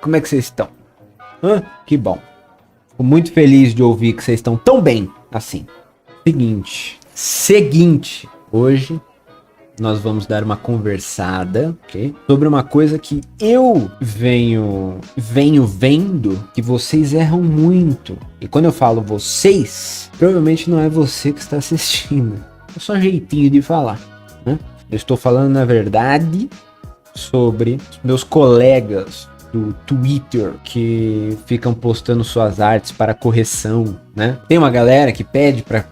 Como é que vocês estão? Que bom. Fico muito feliz de ouvir que vocês estão tão bem assim. Seguinte, hoje nós vamos dar uma conversada, ok? Sobre uma coisa que eu venho vendo que vocês erram muito. E quando eu falo vocês, provavelmente não é você que está assistindo. É só um jeitinho de falar, né? Eu estou falando, na verdade, sobre meus colegas do Twitter que ficam postando suas artes para correção, né? Tem uma galera que pede para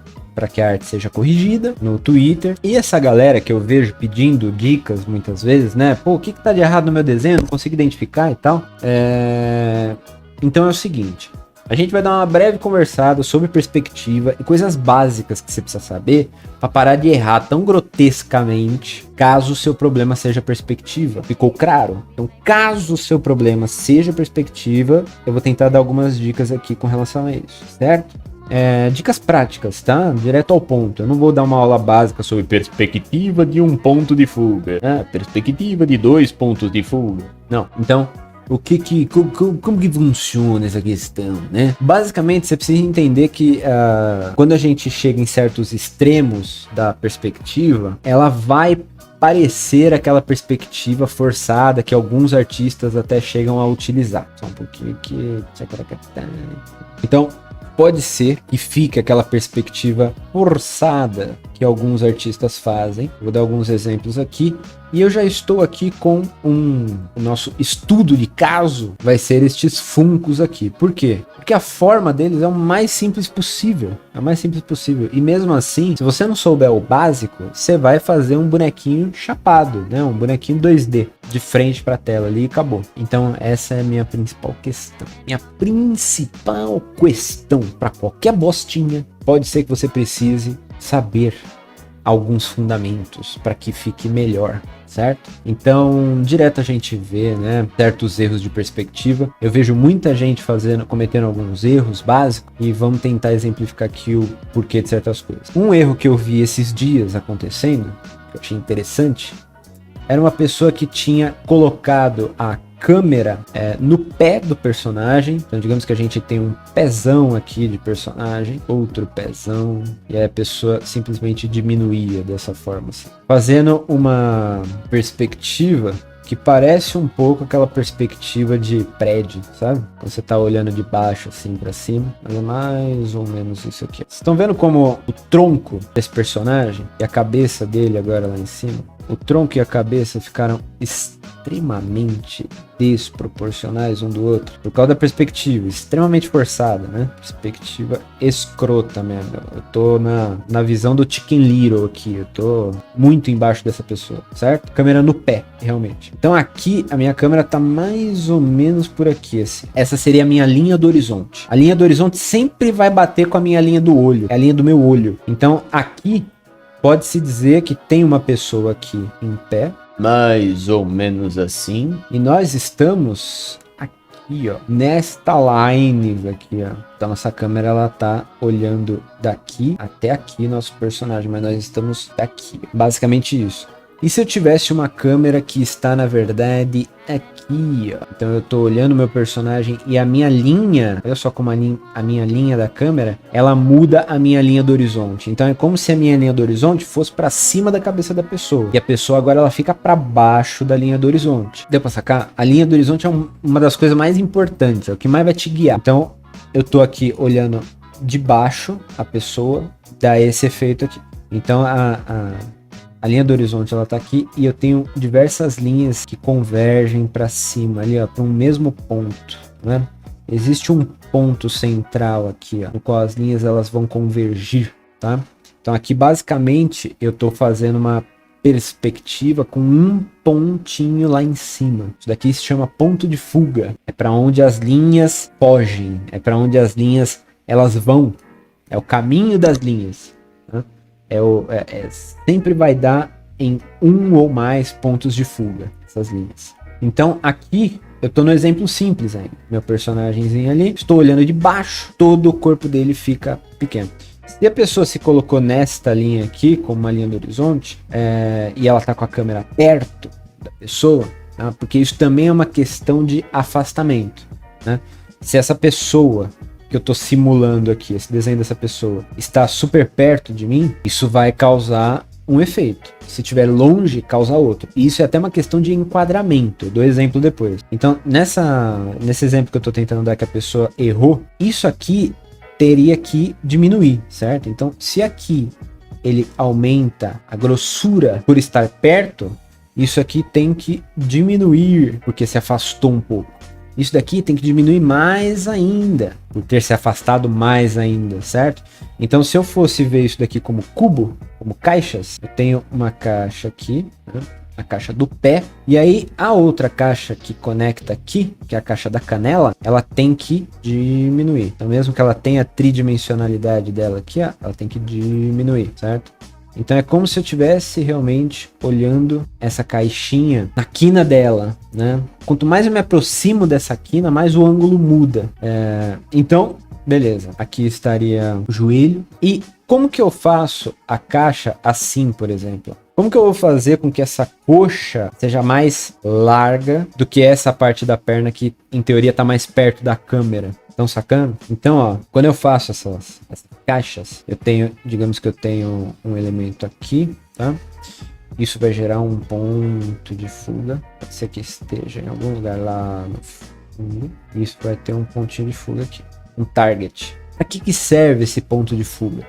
que a arte seja corrigida no Twitter. E essa galera que eu vejo pedindo dicas muitas vezes, né? Pô, o que tá de errado no meu desenho? Não consigo identificar e tal. Então é o seguinte. A gente vai dar uma breve conversada sobre perspectiva e coisas básicas que você precisa saber para parar de errar tão grotescamente caso o seu problema seja perspectiva. Ficou claro? Então, caso o seu problema seja perspectiva, eu vou tentar dar algumas dicas aqui com relação a isso, certo? Dicas práticas, tá? Direto ao ponto. Eu não vou dar uma aula básica sobre perspectiva de 1 ponto de fuga, perspectiva de 2 pontos de fuga. Não. Então, como que funciona essa questão, né? Basicamente, você precisa entender que quando a gente chega em certos extremos da perspectiva, ela vai parecer aquela perspectiva forçada que alguns artistas até chegam a utilizar. Só um pouquinho aqui. Então, pode ser que fique aquela perspectiva forçada que alguns artistas fazem. Vou dar alguns exemplos aqui. E eu já estou aqui com o nosso estudo de caso, vai ser estes funcos aqui. Por quê? Porque a forma deles é o mais simples possível. É o mais simples possível. E mesmo assim, se você não souber o básico, você vai fazer um bonequinho chapado, né? Um bonequinho 2D, de frente para a tela ali e acabou. Então essa é a minha principal questão. Minha principal questão para qualquer bostinha pode ser que você precise saber alguns fundamentos para que fique melhor, certo? Então, direto a gente vê, né, certos erros de perspectiva. Eu vejo muita gente cometendo alguns erros básicos e vamos tentar exemplificar aqui o porquê de certas coisas. Um erro que eu vi esses dias acontecendo, que eu achei interessante, era uma pessoa que tinha colocado a câmera no pé do personagem. Então digamos que a gente tem um pezão aqui de personagem, outro pezão, e aí a pessoa simplesmente diminuía dessa forma assim, fazendo uma perspectiva que parece um pouco aquela perspectiva de prédio, sabe? Quando você tá olhando de baixo assim pra cima, mas é mais ou menos isso aqui. Vocês estão vendo como o tronco desse personagem e a cabeça dele agora lá em cima, o tronco e a cabeça ficaram extremamente desproporcionais um do outro, por causa da perspectiva extremamente forçada, né? Perspectiva escrota mesmo. Eu tô na visão do Chicken Little aqui, eu tô muito embaixo dessa pessoa, certo? Câmera no pé, realmente. Então aqui a minha câmera tá mais ou menos por aqui, assim. Essa seria a minha linha do horizonte. A linha do horizonte sempre vai bater com a minha linha do olho, é a linha do meu olho. Então aqui pode-se dizer que tem uma pessoa aqui em pé, mais ou menos assim, e nós estamos aqui, ó, nesta line aqui, ó. Então nossa câmera, ela tá olhando daqui até aqui nosso personagem, mas nós estamos daqui, basicamente isso. E se eu tivesse uma câmera que está, na verdade, aqui, ó. Então eu tô olhando o meu personagem e a minha linha, olha só como a minha linha da câmera, ela muda a minha linha do horizonte. Então é como se a minha linha do horizonte fosse para cima da cabeça da pessoa. E a pessoa agora ela fica para baixo da linha do horizonte. Deu para sacar? A linha do horizonte é uma das coisas mais importantes, é o que mais vai te guiar. Então eu tô aqui olhando de baixo a pessoa, dá esse efeito aqui. Então a linha do horizonte, ela tá aqui e eu tenho diversas linhas que convergem para cima ali, ó, para um mesmo ponto, né? Existe um ponto central aqui, ó, no qual as linhas elas vão convergir, tá? Então aqui basicamente eu tô fazendo uma perspectiva com um pontinho lá em cima. Isso daqui se chama ponto de fuga. É para onde as linhas fogem, é para onde as linhas elas vão. É o caminho das linhas, né? Sempre vai dar em um ou mais pontos de fuga, essas linhas. Então aqui eu tô no exemplo simples ainda. Meu personagemzinho ali, estou olhando de baixo, todo o corpo dele fica pequeno. Se a pessoa se colocou nesta linha aqui, como uma linha do horizonte, e ela tá com a câmera perto da pessoa, tá? Porque isso também é uma questão de afastamento, né? Se essa pessoa que eu tô simulando aqui, esse desenho dessa pessoa, está super perto de mim, isso vai causar um efeito. Se estiver longe, causa outro. E isso é até uma questão de enquadramento. Eu dou exemplo depois. Então, nesse exemplo que eu tô tentando dar que a pessoa errou, isso aqui teria que diminuir, certo? Então, se aqui ele aumenta a grossura por estar perto, isso aqui tem que diminuir porque se afastou um pouco. Isso daqui tem que diminuir mais ainda, por ter se afastado mais ainda, certo? Então, se eu fosse ver isso daqui como cubo, como caixas, eu tenho uma caixa aqui, né? A caixa do pé, e aí a outra caixa que conecta aqui, que é a caixa da canela, ela tem que diminuir. Então, mesmo que ela tenha a tridimensionalidade dela aqui, ó, ela tem que diminuir, certo? Então é como se eu estivesse realmente olhando essa caixinha na quina dela, né? Quanto mais eu me aproximo dessa quina, mais o ângulo muda. Então, beleza. Aqui estaria o joelho. E como que eu faço a caixa assim, por exemplo? Como que eu vou fazer com que essa coxa seja mais larga do que essa parte da perna que, em teoria, está mais perto da câmera? Estão sacando? Então, ó, quando eu faço essas caixas, eu tenho, digamos que eu tenho um elemento aqui, tá? Isso vai gerar um ponto de fuga. Pode ser que esteja em algum lugar lá no fundo. Isso vai ter um pontinho de fuga aqui. Um target. Para que serve esse ponto de fuga?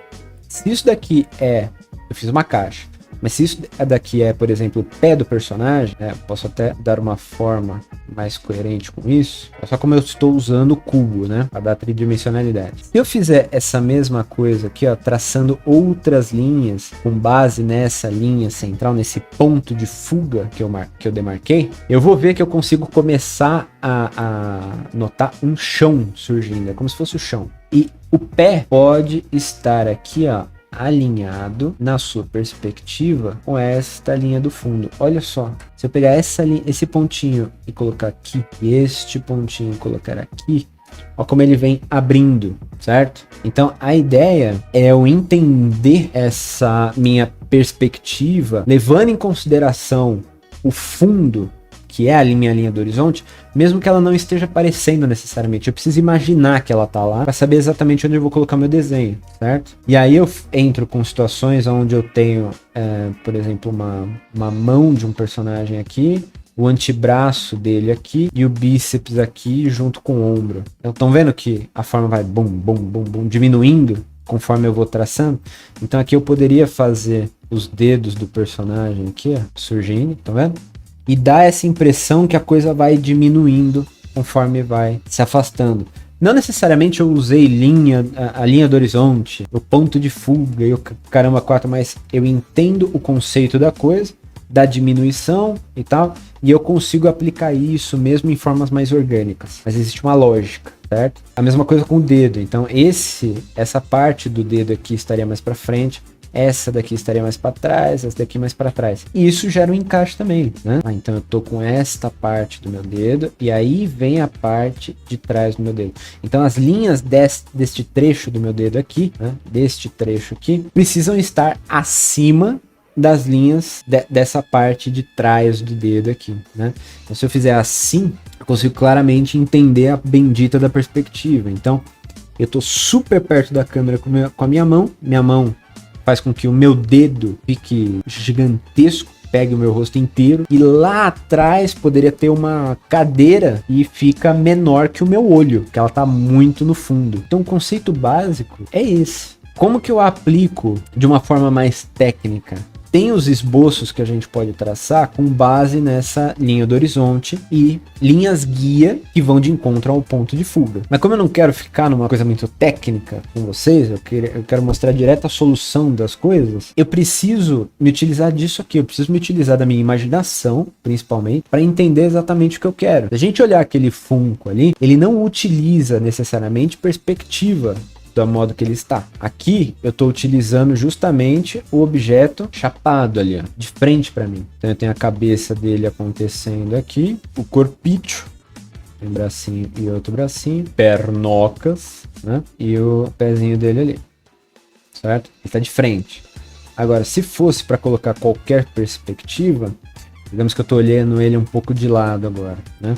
Se isso daqui eu fiz uma caixa. Mas se isso daqui é, por exemplo, o pé do personagem, né, eu posso até dar uma forma mais coerente com isso. É só como eu estou usando o cubo, né, para dar tridimensionalidade. Se eu fizer essa mesma coisa aqui, ó, traçando outras linhas com base nessa linha central, nesse ponto de fuga que eu demarquei, eu vou ver que eu consigo começar a notar um chão surgindo. É como se fosse o chão. E o pé pode estar aqui, ó, alinhado na sua perspectiva com esta linha do fundo. Olha só, se eu pegar esse pontinho e colocar aqui, e este pontinho e colocar aqui, ó como ele vem abrindo, certo? Então a ideia é eu entender essa minha perspectiva, levando em consideração o fundo, que é a minha linha do horizonte, mesmo que ela não esteja aparecendo necessariamente. Eu preciso imaginar que ela tá lá para saber exatamente onde eu vou colocar meu desenho, certo? E aí eu entro com situações onde eu tenho, por exemplo, uma mão de um personagem aqui, o antebraço dele aqui e o bíceps aqui junto com o ombro. Então, estão vendo que a forma vai bum, bum, bum, bum, diminuindo conforme eu vou traçando? Então aqui eu poderia fazer os dedos do personagem aqui, ó, surgindo, tá vendo? E dá essa impressão que a coisa vai diminuindo conforme vai se afastando. Não necessariamente eu usei a linha do horizonte, o ponto de fuga e o caramba 4, mas eu entendo o conceito da coisa, da diminuição e tal, e eu consigo aplicar isso mesmo em formas mais orgânicas. Mas existe uma lógica, certo? A mesma coisa com o dedo. Então essa parte do dedo aqui estaria mais para frente, essa daqui estaria mais para trás, essa daqui mais para trás. E isso gera um encaixe também, né? Então eu tô com esta parte do meu dedo e aí vem a parte de trás do meu dedo. Então as linhas deste trecho do meu dedo aqui, né? Deste trecho aqui, precisam estar acima das linhas dessa parte de trás do dedo aqui, né? Então se eu fizer assim, eu consigo claramente entender a bendita da perspectiva. Então eu tô super perto da câmera com a minha mão faz com que o meu dedo fique gigantesco, pegue o meu rosto inteiro, e lá atrás poderia ter uma cadeira e fica menor que o meu olho, que ela tá muito no fundo. Então o conceito básico é esse. Como que eu aplico de uma forma mais técnica? Tem os esboços que a gente pode traçar com base nessa linha do horizonte e linhas guia que vão de encontro ao ponto de fuga. Mas como eu não quero ficar numa coisa muito técnica com vocês, eu quero mostrar direto a solução das coisas, eu preciso me utilizar disso aqui, eu preciso me utilizar da minha imaginação, principalmente, para entender exatamente o que eu quero. Se a gente olhar aquele Funko ali, ele não utiliza necessariamente perspectiva do modo que ele está. Aqui eu estou utilizando justamente o objeto chapado ali, ó, de frente para mim. Então eu tenho a cabeça dele acontecendo aqui, o corpício, um bracinho e outro bracinho, pernocas, né? E o pezinho dele ali, certo? Ele está de frente. Agora, se fosse para colocar qualquer perspectiva, Digamos que eu tô olhando ele um pouco de lado agora, né?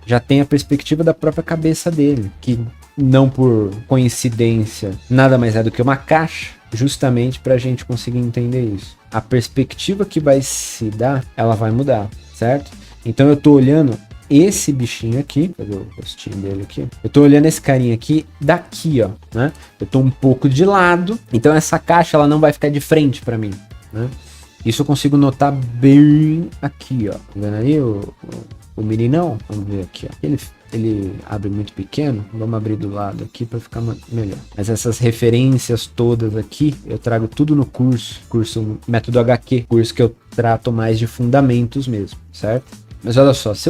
Já tem a perspectiva da própria cabeça dele, que não por coincidência nada mais é do que uma caixa, justamente para a gente conseguir entender isso. A perspectiva que vai se dar, ela vai mudar, certo? Então eu tô olhando esse bichinho aqui, cadê o rostinho dele aqui? Eu tô olhando esse carinha aqui daqui, ó, né? Eu tô um pouco de lado, então essa caixa ela não vai ficar de frente para mim, né? Isso eu consigo notar bem aqui, ó. Tá vendo aí o meninão? Vamos ver aqui, ó. Ele abre muito pequeno. Vamos abrir do lado aqui para ficar melhor. Mas essas referências todas aqui, eu trago tudo no curso Método HQ, curso que eu trato mais de fundamentos mesmo, certo? Mas olha só, se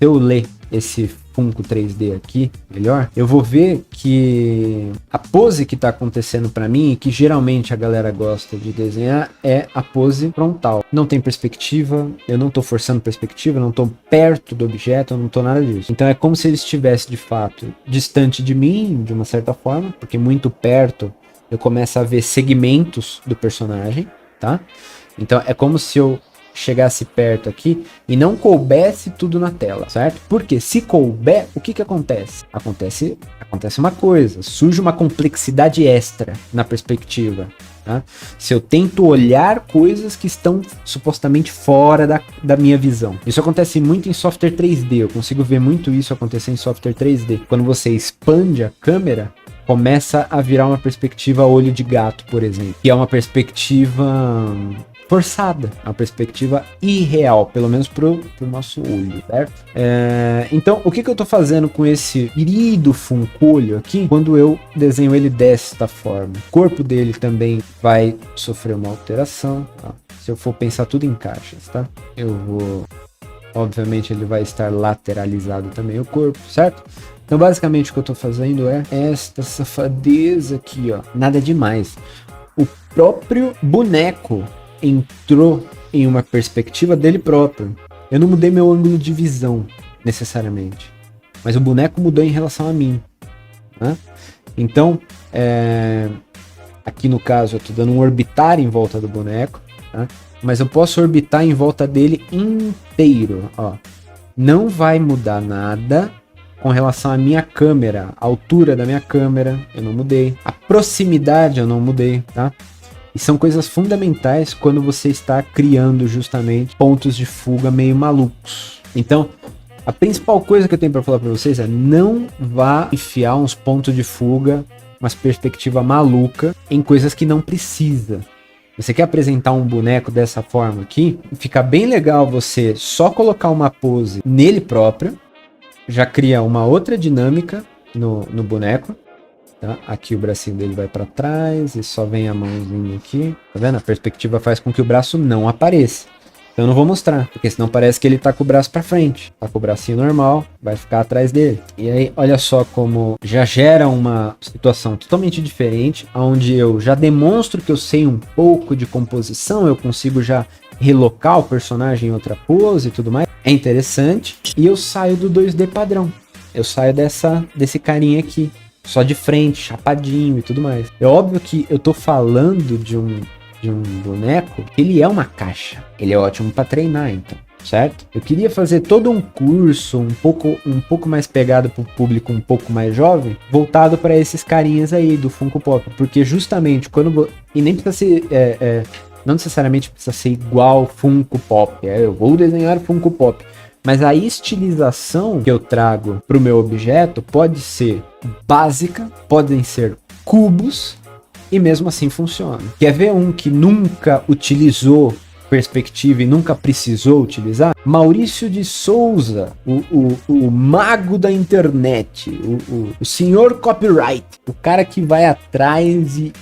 eu ler esse Funko 3D aqui melhor, eu vou ver que a pose que tá acontecendo para mim, e que geralmente a galera gosta de desenhar, é a pose frontal. Não tem perspectiva, eu não tô forçando perspectiva, eu não tô perto do objeto, eu não tô nada disso. Então é como se ele estivesse de fato distante de mim, de uma certa forma, porque muito perto eu começo a ver segmentos do personagem, tá? Então é como se eu chegasse perto aqui e não coubesse tudo na tela, certo? Porque se couber, o que acontece? Acontece uma coisa, surge uma complexidade extra na perspectiva, tá? Se eu tento olhar coisas que estão supostamente fora da minha visão. Isso acontece muito em software 3D, eu consigo ver muito isso acontecer em software 3D. Quando você expande a câmera, começa a virar uma perspectiva olho de gato, por exemplo, que é uma perspectiva forçada, uma perspectiva irreal, pelo menos pro nosso olho, certo? Então, o que eu tô fazendo com esse querido funcolho aqui, quando eu desenho ele desta forma? O corpo dele também vai sofrer uma alteração, tá? Se eu for pensar tudo em caixas, tá? Obviamente ele vai estar lateralizado também o corpo, certo? Então, basicamente, o que eu tô fazendo é esta safadeza aqui, ó. Nada demais. O próprio boneco entrou em uma perspectiva dele próprio. Eu não mudei meu ângulo de visão, necessariamente. Mas o boneco mudou em relação a mim, né? Então, aqui no caso, eu tô dando um orbitar em volta do boneco, tá? Mas eu posso orbitar em volta dele inteiro, ó. Não vai mudar nada com relação à minha câmera. A altura da minha câmera, eu não mudei. A proximidade, eu não mudei, tá? E são coisas fundamentais quando você está criando justamente pontos de fuga meio malucos. Então, a principal coisa que eu tenho para falar para vocês é: não vá enfiar uns pontos de fuga, umas perspectiva maluca em coisas que não precisa. Você quer apresentar um boneco dessa forma aqui? Fica bem legal você só colocar uma pose nele próprio, já cria uma outra dinâmica no boneco. Tá? Aqui o bracinho dele vai para trás e só vem a mãozinha aqui. Tá vendo? A perspectiva faz com que o braço não apareça. Então eu não vou mostrar, porque senão parece que ele tá com o braço para frente. Tá com o bracinho normal, vai ficar atrás dele. E aí, olha só como já gera uma situação totalmente diferente, onde eu já demonstro que eu sei um pouco de composição, eu consigo já relocar o personagem em outra pose e tudo mais. É interessante. E eu saio do 2D padrão. Eu saio desse carinha aqui, só de frente, chapadinho e tudo mais. É óbvio que eu tô falando de um boneco, ele é uma caixa. Ele é ótimo para treinar, então, certo? Eu queria fazer todo um curso um pouco mais pegado pro público um pouco mais jovem, voltado para esses carinhas aí do Funko Pop, porque justamente e nem precisa ser não necessariamente precisa ser igual Funko Pop. Eu vou desenhar Funko Pop. Mas a estilização que eu trago para o meu objeto pode ser básica, podem ser cubos, e mesmo assim funciona. Quer ver um que nunca utilizou perspectiva e nunca precisou utilizar? Maurício de Souza, o mago da internet, o senhor copyright, o cara que vai atrás e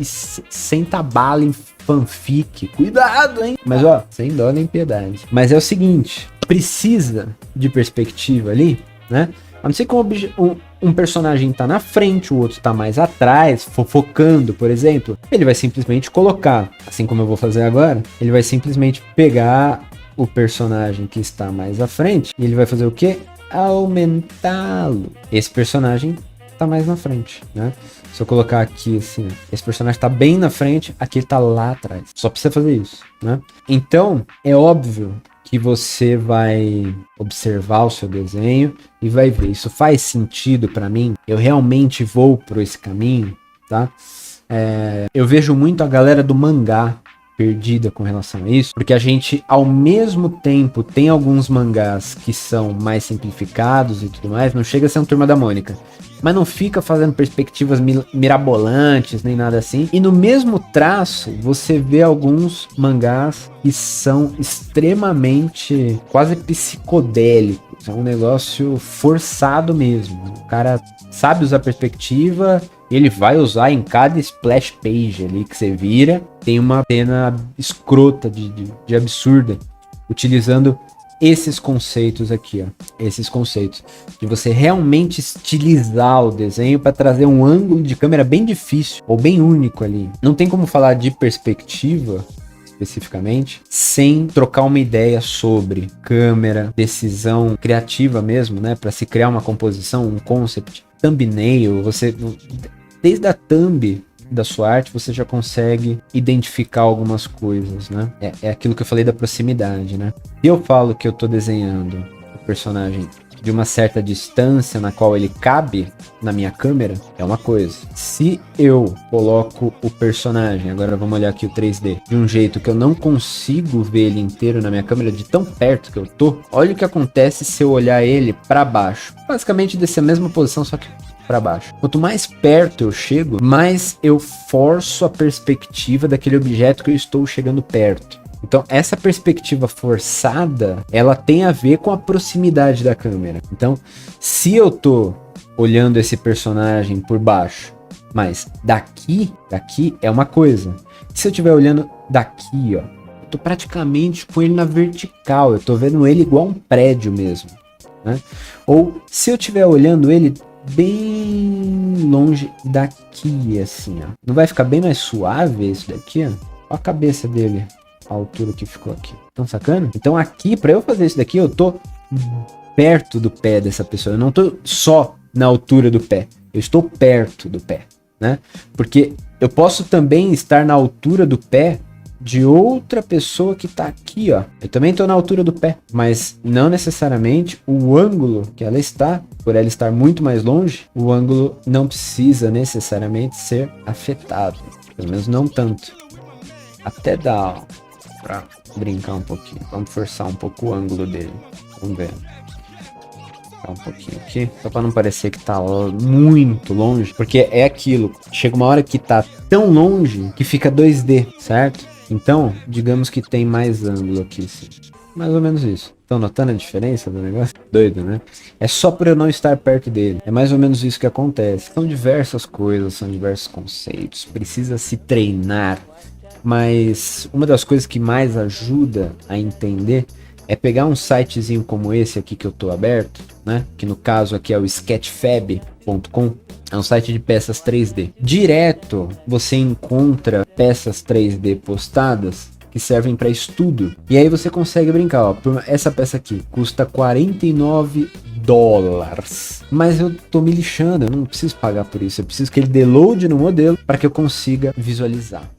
senta bala em fanfic. Cuidado, hein? Mas ó, sem dó nem piedade. Mas é o seguinte, precisa de perspectiva ali, né? A não ser que um personagem tá na frente, o outro tá mais atrás, fofocando, por exemplo, ele vai simplesmente colocar, assim como eu vou fazer agora, ele vai simplesmente pegar o personagem que está mais à frente e ele vai fazer o quê? Aumentá-lo. Esse personagem tá mais na frente, né? Se eu colocar aqui assim, esse personagem tá bem na frente, aqui ele tá lá atrás. Só precisa fazer isso, né? Então, é óbvio que você vai observar o seu desenho e vai ver, isso faz sentido para mim? Eu realmente vou por esse caminho, tá? Eu vejo muito a galera do mangá perdida com relação a isso, porque a gente, ao mesmo tempo, tem alguns mangás que são mais simplificados e tudo mais, não chega a ser um Turma da Mônica, mas não fica fazendo perspectivas mirabolantes, nem nada assim, e no mesmo traço, você vê alguns mangás que são extremamente, quase psicodélicos, é um negócio forçado mesmo, o cara sabe usar perspectiva, ele vai usar em cada splash page ali que você vira, tem uma cena escrota de absurda, utilizando esses conceitos aqui, ó. Esses conceitos de você realmente estilizar o desenho para trazer um ângulo de câmera bem difícil ou bem único ali. Não tem como falar de perspectiva especificamente, sem trocar uma ideia sobre câmera, decisão criativa mesmo, né, para se criar uma composição, um concept, thumbnail, você desde a thumb da sua arte você já consegue identificar algumas coisas, né? É aquilo que eu falei da proximidade, né? Se eu falo que eu tô desenhando o personagem de uma certa distância na qual ele cabe na minha câmera, é uma coisa. Se eu coloco o personagem, agora vamos olhar aqui o 3D, de um jeito que eu não consigo ver ele inteiro na minha câmera, de tão perto que eu tô, olha o que acontece se eu olhar ele para baixo. Basicamente dessa mesma posição, só que para baixo. Quanto mais perto eu chego, mais eu forço a perspectiva daquele objeto que eu estou chegando perto. Então, essa perspectiva forçada, ela tem a ver com a proximidade da câmera. Então, se eu tô olhando esse personagem por baixo, mas daqui é uma coisa. Se eu estiver olhando daqui, ó, eu tô praticamente com ele na vertical, eu tô vendo ele igual um prédio mesmo, né? Ou se eu estiver olhando ele bem longe daqui, assim, ó, não vai ficar bem mais suave isso daqui, ó? Olha a cabeça dele, a altura que ficou aqui. Tão sacana? Então aqui, pra eu fazer isso daqui, eu tô perto do pé dessa pessoa. Eu não tô só na altura do pé. Eu estou perto do pé, né? Porque eu posso também estar na altura do pé de outra pessoa que tá aqui, ó. Eu também tô na altura do pé, mas não necessariamente o ângulo que ela está, por ela estar muito mais longe, o ângulo não precisa necessariamente ser afetado. Pelo menos não tanto. Até dá, ó, pra brincar um pouquinho. Vamos forçar um pouco o ângulo dele. Vamos ver. Um pouquinho aqui, só para não parecer que tá muito longe, porque é aquilo, chega uma hora que tá tão longe que fica 2D, certo? Então, digamos que tem mais ângulo aqui, sim. Mais ou menos isso. Estão notando a diferença do negócio? Doido, né? É só por eu não estar perto dele. É mais ou menos isso que acontece. São diversas coisas, são diversos conceitos. Precisa se treinar. Mas uma das coisas que mais ajuda a entender é pegar um sitezinho como esse aqui que eu tô aberto, né? Que no caso aqui é o sketchfab.com. É um site de peças 3D. Direto você encontra peças 3D postadas que servem para estudo. E aí você consegue brincar, ó. Essa peça aqui custa $49. Mas eu tô me lixando, eu não preciso pagar por isso. Eu preciso que ele dê load no modelo para que eu consiga visualizar.